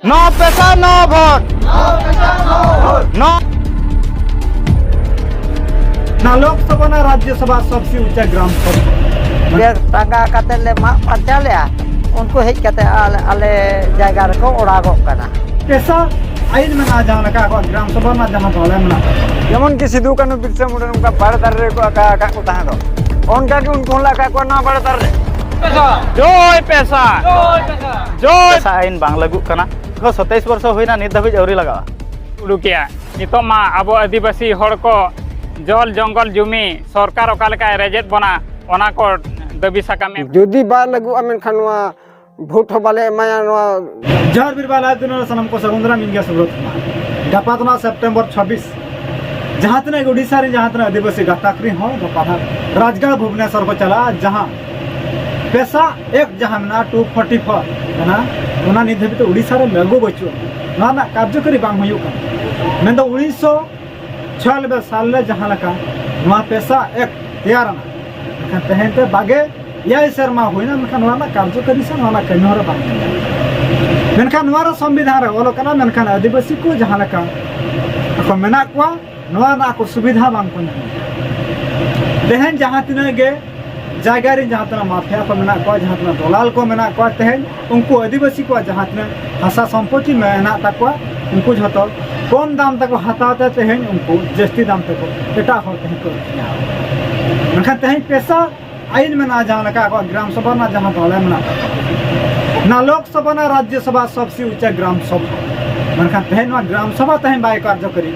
no पैसा no vote, no ना लोकसभा ना राज्यसभा सबसे ऊंचा ग्राम सभा बिर टांगा कते ले मा पाचा ले उनको हेज कते आले जायगा रको ओड़ागो कना पैसा आइन में ना जाने का ग्राम सभा ना जहाँ भाले में ना जेमन की सिद्धू कानू बिरसा मुंडा उनका बड़ दर्रे को का को ताहे दो उनका कि उनको ला का को ना बड़ दर्रे जोय पैसा पैसा आइन बांग लागू कना 27 वर्ष होइना नित धाबिज अवरी लगावा उडुकिया नितो मा आबो आदिवासी हड़ को जल जंगल जमी सरकार ओकालेका रेजेट बना ओना को दबी साकामे जुदी बा लगू अमेन खानवा भोट बाले माया नवा जहर बिरबाला दिन सनम को सगुंदरा मिंगा सुब्रत गपा तो सेप्टेम्बर 26 जहाँ तक उड़ीसा रे जहाँ तक आदिवासी गाताक्री हो राजगढ़ भुवनेश्वर को चला जहाँ पैसा एक जहाँ ना 244 ना उना निधि तो उड़ीसा रे लागू बचु ना ना कार्यकरी बांग हुयु का मैं तो 1996 साल ले जहाँ लका वहाँ पैसा एक तैयार ना तहन ते बागे यह शर्मा हुईना मेनखान ना कार्यकरी से ना कन्हर बांग मेनखान नवारा संविधान रे ओलो कना मेनखान आदिवासी को जहाँ लका को मेना को नवा ना को सुविधा बांग को तहन जहाँ तिना गे जायगा रे जहाँ तना माफिया को मेना को जहाँ तना दलाल को मेना को तहन उनको आदिवासी को जहाँ तना हासा संपत्ति मेना तकवा उनको झतो कम दाम तक हताते तहन उनको जस्ती दाम तक एटा हो तहन को मेनखान तहन पैसा आइन में ना जहाँ लगा ग्राम सभा ना जहाँ भाले में ना लोकसभा ना राज्यसभा सबसे ऊंचा ग्राम सभा मेनखान तहन ना ग्राम सभा तहन बाय कार्यकरी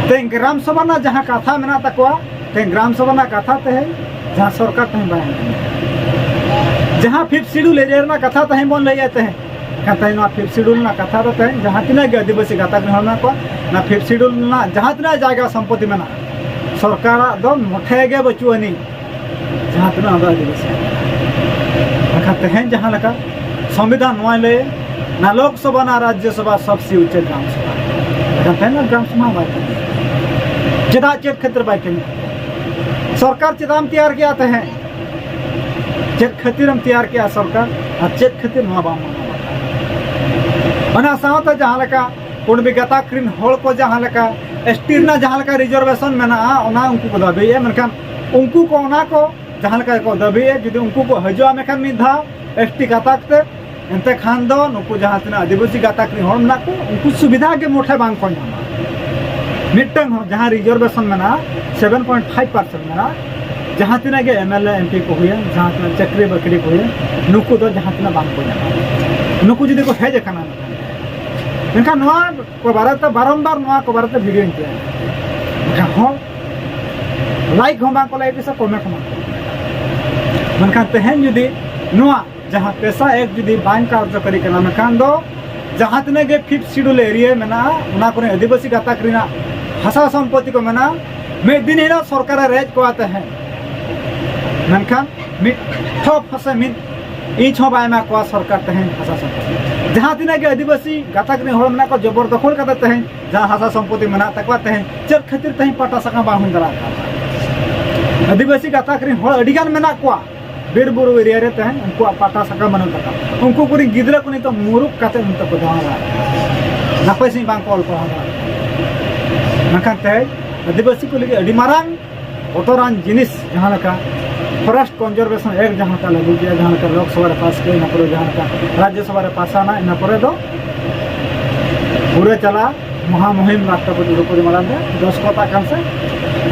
तहन ग्राम सभा ना जहाँ कथा मेना तकवा तहन ग्राम सभा ना कथा तहन जहाँ सरकार तहन बाय जहाँ 5th शेड्यूल एरिया ना कथा तहन बोल ले जाते हैं तहन ना 5th शेड्यूल ना कथा तो तहन जहाँ तिना गे आदिवासी गाताक ना को ना 5th शेड्यूल ना जहाँ तिना जायगा संपत्ति में ना सरकार दो मोठे गे बचुआनी जहाँ तिना आदिवासी तहन जहाँ लगा संविधान नवा ले ना लोकसभा ना राज्यसभा सबसे ऊंचे ग्राम सभा तहन ग्राम सभा बाय चेदा चेत क्षेत्र बाय सरकार चेदाम तैयार किया तहन चेत खातिर हम तैयार किया सरकार और चेत खातिर नवा बाम मना सावता जहाँ लका कुणबी गाताक्रिन होल को जहाँ लका एसटी ना जहाँ लका रिजर्वेशन मेना ओना उनको को दबे है मेनखान उनको को ओना को जहाँ लका को दबे है जदि उनको को हजवा मेखान मिधा एसटी गाताकते एंते खान दो नुको जहाँ तना आदिवासी गाताक्रिन होल ना को उनको सुविधा के मोठे बांग को नामा मिटन हो जहाँ रिजर्वेशन मेना 7.5% मेना जहाँ तना के एमएलए एमपी को हुए जहाँ तना चक्री बकरी को हुए नुको तो जहाँ तना बांग को नामा नुको जदि को हेज कना मेनखान नवा को बारत बारंबार नवा को बारत वीडियो इंते मेनखान हो लाइक हो बांग को लाइक से कमेंट हो मेनखान तहन जदि नवा जहाँ पैसा एक जदि बांग कार्यकरी कना मेनखान दो जहाँ तने गे 5th शेड्यूल एरिया मेना उना को आदिवासी गाताक रिना हासा संपत्ति को मेना में दिन हिना सरकार रेज को आते हैं मेनखान मिट ठप फसे मिट ई छ बाय मा को सरकार तहन हासा संपत्ति जहाँ तिना के आदिवासी गाताक ने होल मेना को जबरदखल करते तहन जहाँ हासा संपत्ति मेना तकवा तहन चल खातिर तहन पटा सका बाहुन दरा आदिवासी गाताक रे होल अडिगान मेना को बीर बुरु एरिया रे तहन उनको पटा सका मन तक उनको कुरी गिदरा को तो मुरुक काते उनको को दावा नपय सिंह बांग कॉल को नखान तहन आदिवासी को लगे अडी मारांग ओतरान जिनिस जहाँ लका फॉरेस्ट कंजर्वेशन एक जहाँ का लागू किया जहाँ का लोकसभा रे पास किया ना जहाँ का राज्यसभा रे पास आना इन दो पूरे चला महामुहिम राष्ट्रपति द्रौपदी मुर्मू 10 कोता कान से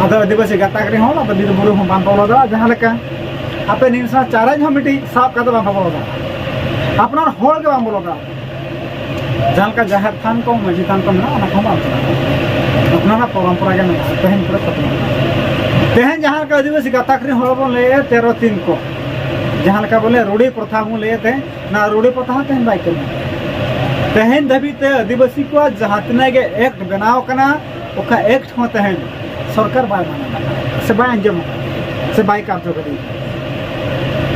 आदो आदिवासी गाताक रे हो ना बीर बुरु हम बांग बोलो दा जहाँ लका आपे निंसा चाराज हम मिटी साफ का बांग बोलो दा अपना होल के बांग बोलो दा जहाँ का जाहिर थान को मस्जिद थान को ना हम अपना परंपरा के ना तहन पूरा खत्म तहन जहाँ का आदिवासी गाताक रे होल बोले 13-3 को जहाँ का बोले रूढ़ी प्रथा मु ले थे ना रूढ़ी प्रथा तहन बाइक तहन दबी ते आदिवासी को जहाँ तने के एक्ट बनाव कना ओका एक्ट हो तहन सरकार बाय माना से बाय अंजम से बाय कार्यकरी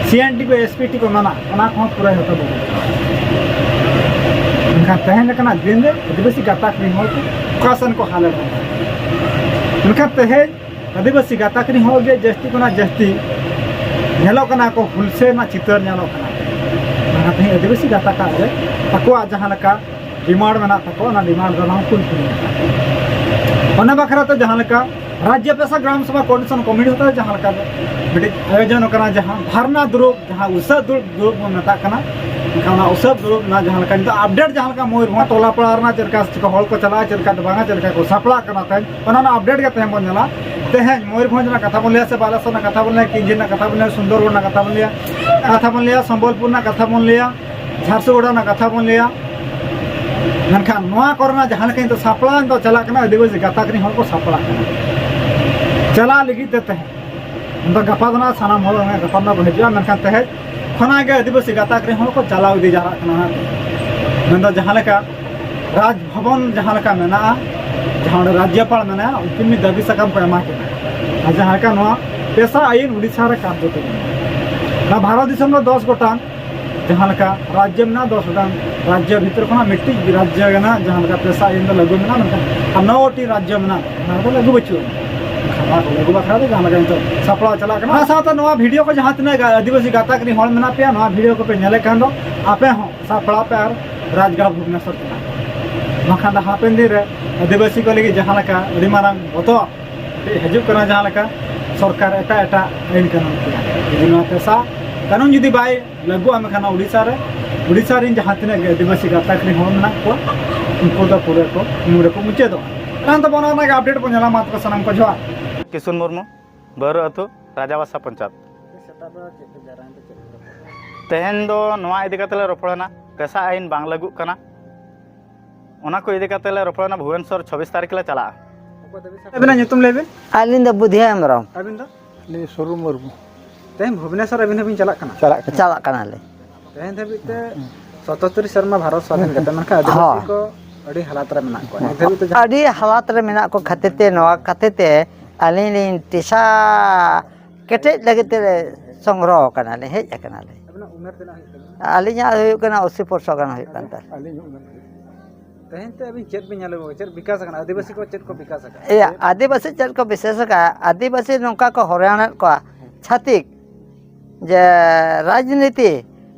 सीएनटी को एसपीटी को माना ओना को पूरा होता बोल उनका तहन कना दिन रे आदिवासी गाताक रे होल कासन को हालत उनका तहन आदिवासी गाताक रे होल गे जस्ती को ना जस्ती नेलो कना को हुलसे ना चितर नेलो कना तहन आदिवासी गाताक रे ᱟᱠᱚᱣᱟᱜ ᱡᱟᱦᱟᱸ ᱞᱮᱠᱟ ᱰᱤᱢᱟন্ড ᱢᱮᱱᱟᱜ ᱛᱟᱠᱚᱣᱟ ᱚᱱᱟ ᱰᱤᱢᱟন্ড ᱫᱚ ᱯᱷᱩᱞ ᱚᱱᱟ ᱵᱟᱠᱷᱨᱟᱛᱮ ᱡᱟᱦᱟᱸ ᱞᱮᱠᱟ राज्य पेशा ग्राम सभा कोऑर्डिनेशन कमिटी होता है जहाँ लगा मिट्टी आयोजन करना जहाँ धरना दुरुब जहाँ उसब दुरुब मेता करना उसब दुरुब ना जहाँ लगा नित अपडेट जहाँ लगा मयूरभंज टोला पड़ा चलका हल को चला चलका बांगा चलका को सापड़ा करना तेहन अपडेट के तेहन बन जाला तेहन मयूरभंज ना कथा बन लिया से बालेश्वर ना कथा बन लिया किंजर ना कथा बन लिया सुंदरगढ़ ना कथा बन लिया संबलपुर ना कथा बन लिया झारसुगुड़ा ना कथा बन लिया मेनखान नोआ करना जहाँ लगा तो सापड़ा तो चला करना आदिवासी गाताकरी हल को सापड़ा चला लगी गपा सामान गपा हजा मेखान तेज खना आदिवासी गाताक को चला इदी जाना जहाँ राजभवन जहाँ मेना जहाँ राज्यपाल मेना उनकिन दाबी साकाम को एमा जहाँ पेशा आईन उड़ीसा कार्य भारत देश में 10 गोटान जहाँ राज्य में 10 गोटान राज्य भीतर खना मिट्टी राज्य जहाँ पेशा आईन लागू में 9टी राज्य में लागू बचू लागू बखरा जहाँ सापड़ा चला साथ वीडियो को जहाँ तीन आदिवासी गाताकरी हल मेना पे वीडियो को पे नेले खान आपे हों सापड़ा पे और राजगढ़ भुवनेश्वर चला बाखान हापेन दिन आदिवासी को लगे जहाँ अभी मारांग बतो हजूकना जहाँ सरकार एटा एटा आईन कानून पेशा कानून जुदी बाय लागू मेखान उड़ीसा जहाँ तीन आदिवासी गाताकरी हल मेना उनको पूरे को मुड़े को मुचाद अपडेट को नेला मात्र सनम को जोहार किशुन मुर्मू बारो अतु राजाबासा पंचायत तेहन दो नोआ इदी काते ले रपड़ना पेशा आईन बांग लागू कना ओना को इदी काते ले रपड़ना भुवनेश्वर 26 तारीख ले चला अबिना नितुम लेबे आलिन द बुधिया हेमरम अबिन द ले सोरू मुर्मू तेहन भुवनेश्वर अबिन हबिन चला कना ले तेहन धबिते 77 शर्मा भारत स्वाधीन कते मनका आदिवासी को अड़ी हालात रे मेना को अड़ी हालात रे मेना को खाते नवा खाते अलिन टिसा केटे लगते संग्रह कना ले हेज कना ले अबिना उमेर तना अलिया हुई कना 80% गन हुई कंता तेहन ते अबिन चेत बिन नेले चेत विकास कना आदिवासी को चेत को विकास का ए आदिवासी चेत को विशेष का आदिवासी नौका को हरियाणा को छातिक जे राजनीति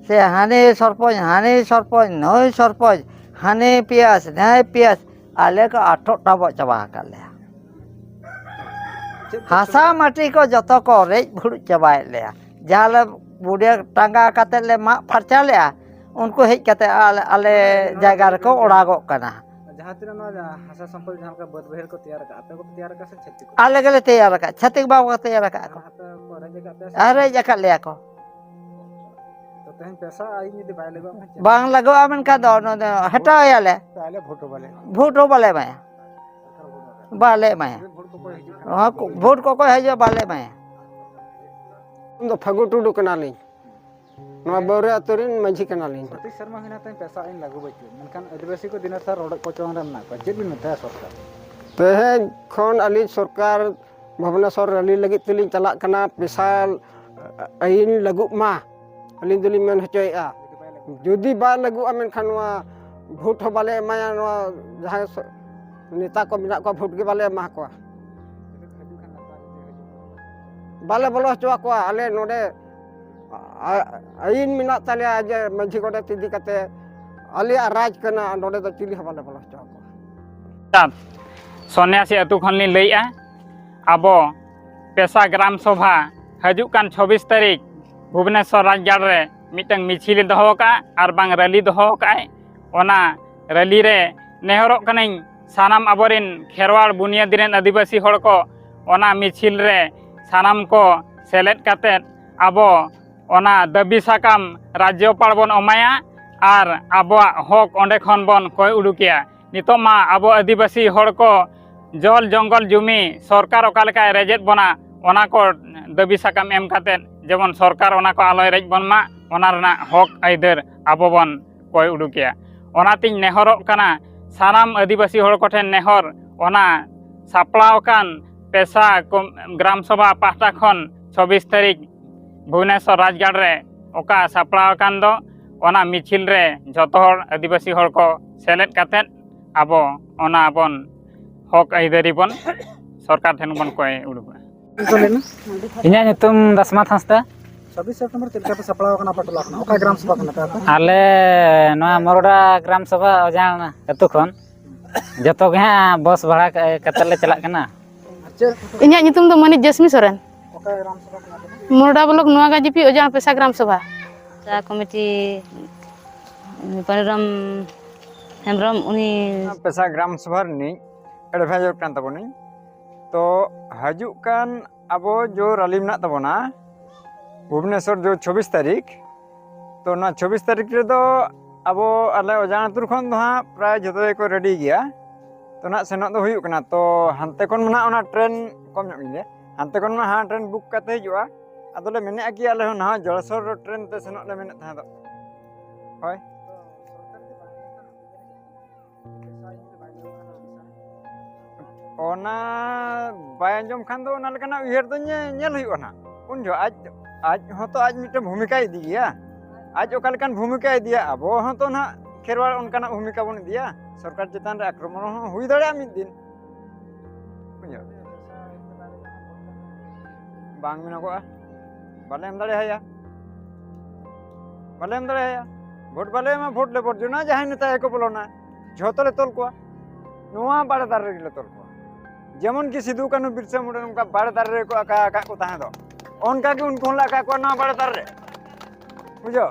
से हाने सरपंच नई सरपंच हाने पियास नए पियास आले को 8 टाबो चबा कर ले हासा माटी को जत को रेज भुड़ चबाए ले जहाँ बुढ़िया टांगा काते ले मा फरचा ले उनको हेज काते आले जगह को ओड़ागो कना जहाँ तीन हासा संपल जहाँ का बद बहेर को तैयार का आपे को तैयार का से छत्तीक आले गले तैयार का छत्तीक बाबू का तैयार का को अरे जगह ले को तो तेहन पेशा आई नि बाय लगो बांग लगो आमन का दो हटा याले पहले भोटो वाले में हां भोट को है जो बाले में तो फगु टुडू कनाली नवा बौरे अतुरिन माझी कनाली सतीश शर्मा हिना तय पेशा आईन लागू बचू मनखान आदिवासी को दिना सर रोड को चोंग रमना को जेबी मेता सरकार तेहन खन अली सरकार भुवनेश्वर रैली लगी तुली चला कना पेशा आईन लागू मा अली दुली मेन हचोया जुदी बा लागू मेनखान भोट हो बाले माया जहाँ नेता को मेना को भोट के बाले मा को बाले बोलो हचवा को आले नोडे आईन मेना ताले आज माझी कोडे तिदी कते आले राज कना नोडे तो चिली बाले बोलो हचवा को सन्यासी अतु खन लैया अब पेशा ग्राम सभा हजुक कान 26 तारीख भुवनेश्वर राजगढ़ रे मिटंग मिছিল दहो का और बांग रैली दहो का ओना रैली रे नेहरोक कनाई सानाम अबरिन खेरवाड़ बुनियादीन आदिवासी हड़ को ओना मिছিল रे सानाम को सेलेद काते अब ओना दाबी साकाम राज्यपाल बन अमाया और आबो हक ओंडे खन बन कय उडुकिया नितो मा आबो आदिवासी हड़ को जल जंगल जुमी सरकार ओकालेका रेजेत बना ओना को दाबी साकाम एम काते जेमन सरकार ओना को आलोय रेज बन मा ओना रना हक आइदर आबो बन कय उडुकिया ओनातिन नेहरोक कना सानाम आदिवासी हड़ कोठेन नेहर ओना सापड़ाव कान पेशा ग्राम सभा पाहटा खन 26 तारीख भुवनेश्वर राजगढ़ रे ओका सापड़ाव कान दो ओना मिছিল रे जतो हड़ आदिवासी हड़ को सेलेद काते आबो ओना बन हक आइदारी बन सरकार ठेन बन कय उडुका इन्या नितुम दसमाथ हंसदा 26 सेप्टेम्बर चलका पे सपड़ा कना पटला कना ओका ग्राम सभा कना पे आले नोआ मोरडा ग्राम सभा अजान अतु खन जतो गे हां बस भाड़ा कते ले चला कना इन्या nyutum do Mani Jasmine Soren ओका ग्राम सभा कना पे Morda Blok Noa Gajipi Oja Pesa Gram Sabha Sa komiti Paniram Hemram uni पेशा ग्राम सभा रनी एडवाइजर कान तबनी तो हजू कान अब जो रैली में तबना भुवनेश्वर जो 24 तारीख तो ना 24 तारीख रे दो अब आले अजानतुर खन दो हाँ प्राय जतो को रेडी गया तो ना सेनों दो हुयु कना तो हंते कोन मना ओना ट्रेन कम ᱧᱚᱜ ᱜᱮ हंते कोन मा हाँ ट्रेन बुक करते हिजुआ अदले मेने आकी आले हो ना जलसर ट्रेन ते सेनों ले मेने था दो होय ओना बाय अंजम खान दो ओना लेकना उयहर दो नेल हुयु ना उन जो आज होतो आज मिटे भूमिका इदी गया आज ओका लेकान भूमिका इदिया अबो होतो ना खेरवाड़ उनकाना भूमिका बन इदिया सरकार चेतान रे आक्रमण हो हुई दाड़े मिद दिन बुझो बांग मिनगोआ बाले एम दाड़े हया भोट बाले मा भोट ले भोट जुना जहां नेता एको बोलोना झोतो ले तोल कोआ नोआ बाड़े दार रे ले तोल कोआ जेमन की सिद्धू कानू बिरसा मुंडा उनका बाड़े दार रे को आका को ताहे दो उनका के उनको ला का को ना बाड़े दार रे बुझो